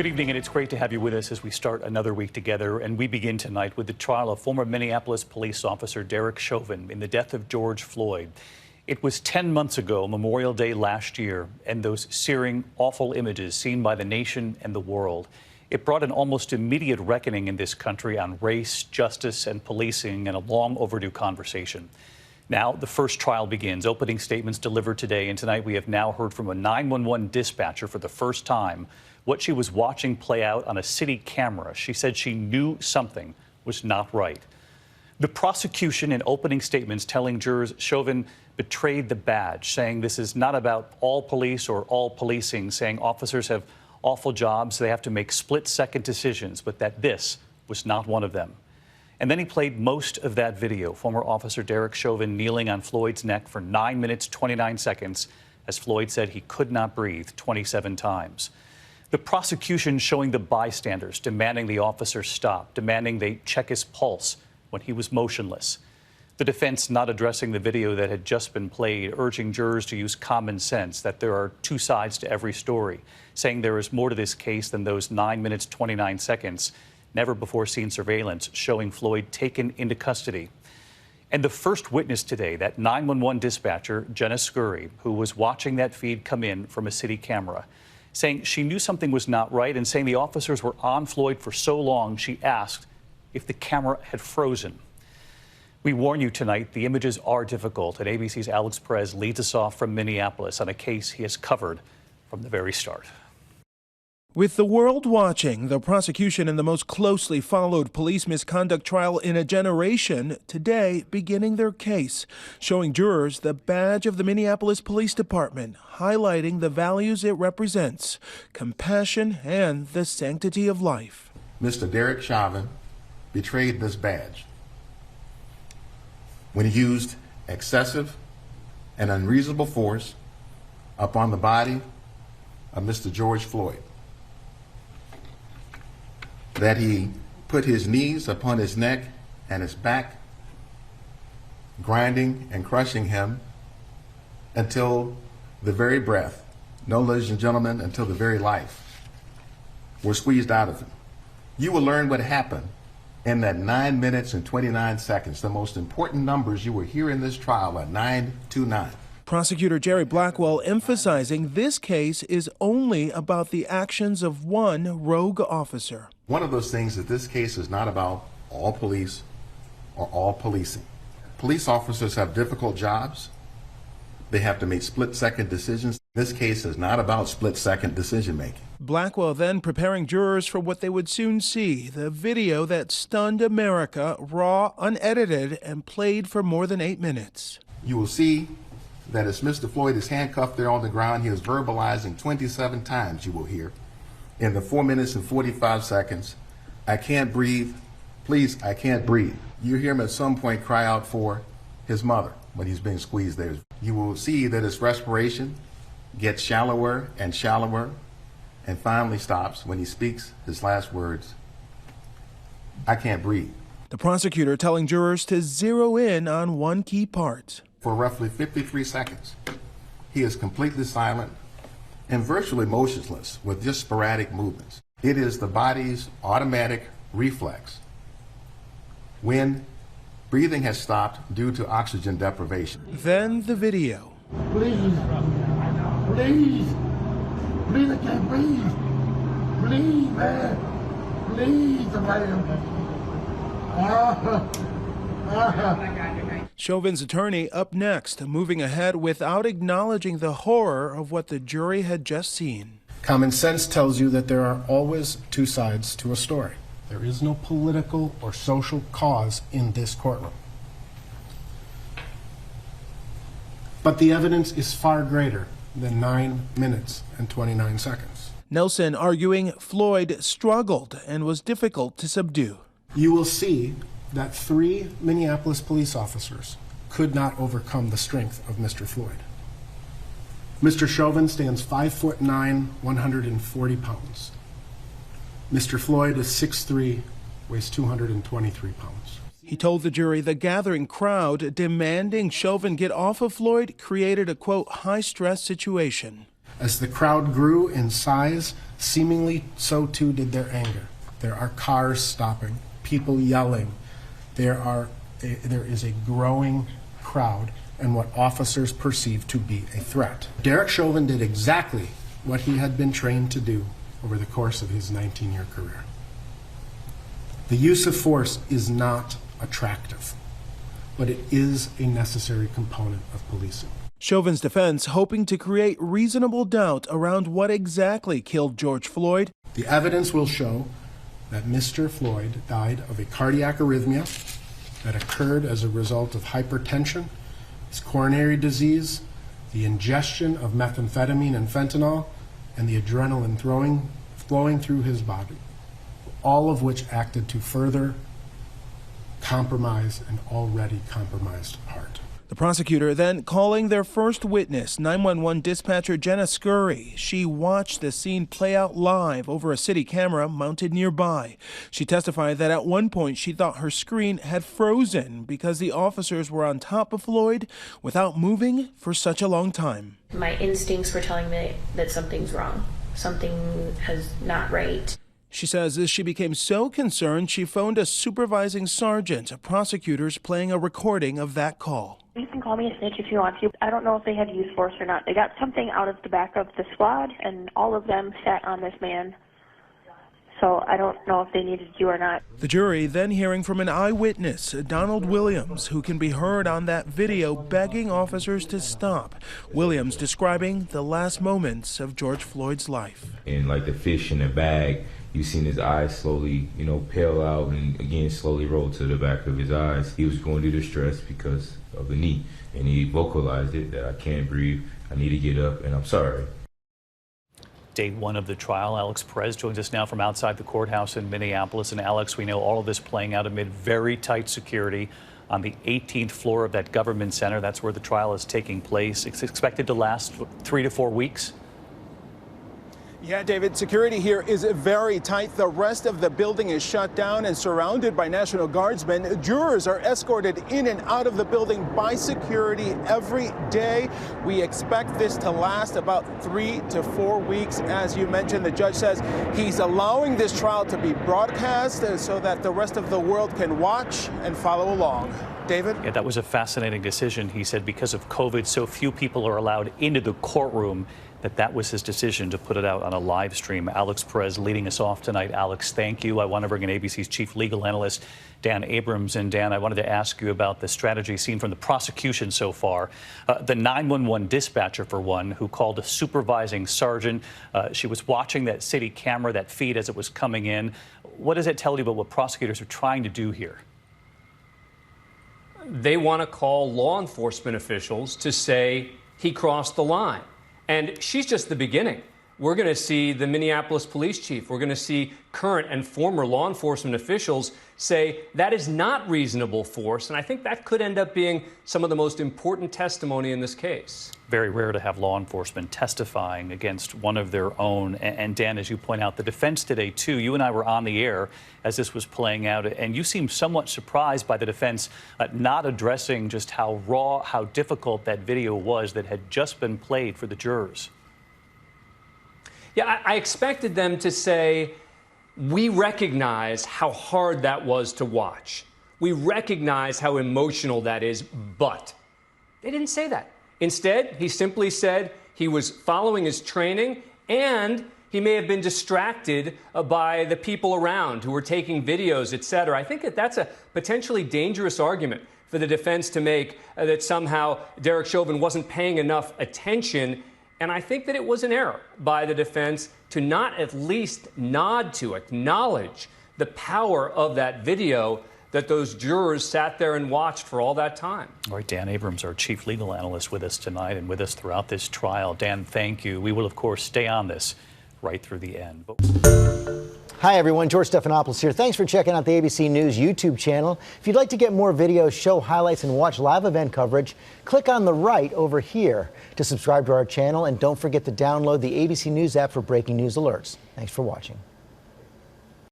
Good evening, and it's great to have you with us as we start another week together. And we begin tonight with the trial of former Minneapolis police officer Derek Chauvin in the death of George Floyd. It was 10 months ago, Memorial Day last year, and those searing, awful images seen by the nation and the world. It brought an almost immediate reckoning in this country on race, justice, and policing, and a long overdue conversation. Now, the first trial begins. Opening statements delivered today, and tonight we have now heard from a 911 dispatcher for the first time what she was watching play out on a city camera. She said she knew something was not right. The prosecution in opening statements telling jurors Chauvin betrayed the badge, saying this is not about all police or all policing, saying officers have awful jobs, they have to make split-second decisions, but that this was not one of them. And then he played most of that video, former officer Derek Chauvin kneeling on Floyd's neck for 9 minutes, 29 seconds, as Floyd said he could not breathe 27 times. The prosecution showing the bystanders, demanding the officer stop, demanding they check his pulse when he was motionless. The defense not addressing the video that had just been played, urging jurors to use common sense, that there are two sides to every story, saying there is more to this case than those 9 minutes, 29 seconds, never before seen surveillance showing Floyd taken into custody. And the first witness today, that 911 dispatcher, Jenna Scurry, who was watching that feed come in from a city camera, saying she knew something was not right and saying the officers were on Floyd for so long she asked if the camera had frozen. We warn you tonight, the images are difficult, and ABC's Alex Perez leads us off from Minneapolis on a case he has covered from the very start. With the world watching, the prosecution in the most closely followed police misconduct trial in a generation today beginning their case, showing jurors the badge of the Minneapolis Police Department, highlighting the values it represents, compassion and the sanctity of life. Mr. Derek Chauvin betrayed this badge when he used excessive and unreasonable force upon the body of Mr. George Floyd. That he put his knees upon his neck and his back, grinding and crushing him until the very breath, no, ladies and gentlemen, until the very life were squeezed out of him. You will learn what happened in that 9 minutes and 29 seconds. The most important numbers you will hear in this trial are 929. Prosecutor Jerry Blackwell emphasizing this case is only about the actions of one rogue officer. One of those things that this case is not about all police or all policing. Police officers have difficult jobs. They have to make split-second decisions. This case is not about split-second decision-making. Blackwell then preparing jurors for what they would soon see, the video that stunned America, raw, unedited, and played for more than 8 minutes. You will see that as Mr. Floyd is handcuffed there on the ground, he is verbalizing 27 times, you will hear, in the 4 minutes and 45 seconds, "I can't breathe, please, I can't breathe." You hear him at some point cry out for his mother when he's being squeezed there. You will see that his respiration gets shallower and shallower and finally stops when he speaks his last words, "I can't breathe." The prosecutor telling jurors to zero in on one key part. For roughly 53 seconds, he is completely silent and virtually motionless with just sporadic movements. It is the body's automatic reflex when breathing has stopped due to oxygen deprivation. Then the video. Please, please, please, I can't breathe. Please, man, please, somebody help me. Chauvin's attorney up next, moving ahead without acknowledging the horror of what the jury had just seen. Common sense tells you that there are always two sides to a story. There is no political or social cause in this courtroom. But the evidence is far greater than 9 minutes and 29 seconds. Nelson arguing Floyd struggled and was difficult to subdue. You will see that 3 Minneapolis police officers could not overcome the strength of Mr. Floyd. Mr. Chauvin stands 5'9", 140 pounds. Mr. Floyd is 6'3", weighs 223 pounds. He told the jury the gathering crowd demanding Chauvin get off of Floyd created a, quote, high-stress situation. As the crowd grew in size, seemingly so too did their anger. There are cars stopping, people yelling. There is a growing crowd and what officers perceive to be a threat. Derek Chauvin did exactly what he had been trained to do over the course of his 19-year career. The use of force is not attractive, but it is a necessary component of policing. Chauvin's defense hoping to create reasonable doubt around what exactly killed George Floyd. The evidence will show that Mr. Floyd died of a cardiac arrhythmia that occurred as a result of hypertension, his coronary disease, the ingestion of methamphetamine and fentanyl, and the adrenaline flowing through his body, all of which acted to further compromise an already compromised heart. The prosecutor then calling their first witness, 911 dispatcher Jenna Scurry. She watched the scene play out live over a city camera mounted nearby. She testified that at one point she thought her screen had frozen because the officers were on top of Floyd without moving for such a long time. My instincts were telling me that something's wrong. Something is not right. She says as she became so concerned, she phoned a supervising sergeant. Prosecutors playing a recording of that call. You can call me a snitch if you want to. I don't know if they had used force or not. They got something out of the back of the squad, and all of them sat on this man. So I don't know if they needed you or not. The jury then hearing from an eyewitness, Donald Williams, who can be heard on that video begging officers to stop. Williams describing the last moments of George Floyd's life. And like the fish in a bag, you seen his eyes slowly, pale out and again slowly roll to the back of his eyes. He was going through distress because of the knee, and he vocalized it that I can't breathe, I need to get up, and I'm sorry. Day one of the trial. Alex Perez joins us now from outside the courthouse in Minneapolis. And Alex, we know all of this playing out amid very tight security on the 18th floor of that government center. That's where the trial is taking place. It's expected to last 3 to 4 weeks. Yeah, David, security here is very tight. The rest of the building is shut down and surrounded by National Guardsmen. Jurors are escorted in and out of the building by security every day. We expect this to last about 3 to 4 weeks. As you mentioned, the judge says he's allowing this trial to be broadcast so that the rest of the world can watch and follow along. David? Yeah, that was a fascinating decision. He said because of COVID, so few people are allowed into the courtroom that was his decision to put it out on a live stream. Alex Perez leading us off tonight. Alex, thank you. I want to bring in ABC's chief legal analyst, Dan Abrams. And Dan, I wanted to ask you about the strategy seen from the prosecution so far. The 911 dispatcher, for one, who called a supervising sergeant. She was watching that city camera, that feed as it was coming in. What does it tell you about what prosecutors are trying to do here? They want to call law enforcement officials to say he crossed the line. And she's just the beginning. We're going to see the Minneapolis police chief. We're going to see current and former law enforcement officials say that is not reasonable force. And I think that could end up being some of the most important testimony in this case. Very rare to have law enforcement testifying against one of their own. And Dan, as you point out, the defense today, too, you and I were on the air as this was playing out, and you seemed somewhat surprised by the defense not addressing just how raw, how difficult that video was that had just been played for the jurors. Yeah, I expected them to say, we recognize how hard that was to watch. We recognize how emotional that is, but they didn't say that. Instead, he simply said he was following his training and he may have been distracted by the people around who were taking videos, etc. I think that's a potentially dangerous argument for the defense to make, that somehow Derek Chauvin wasn't paying enough attention. And I think that it was an error by the defense to not at least nod to, acknowledge the power of that video that those jurors sat there and watched for all that time. All right, Dan Abrams, our chief legal analyst, with us tonight and with us throughout this trial. Dan, thank you. We will, of course, stay on this right through the end. Hi, everyone. George Stephanopoulos here. Thanks for checking out the ABC News YouTube channel. If you'd like to get more videos, show highlights, and watch live event coverage, click on the right over here to subscribe to our channel. And don't forget to download the ABC News app for breaking news alerts. Thanks for watching.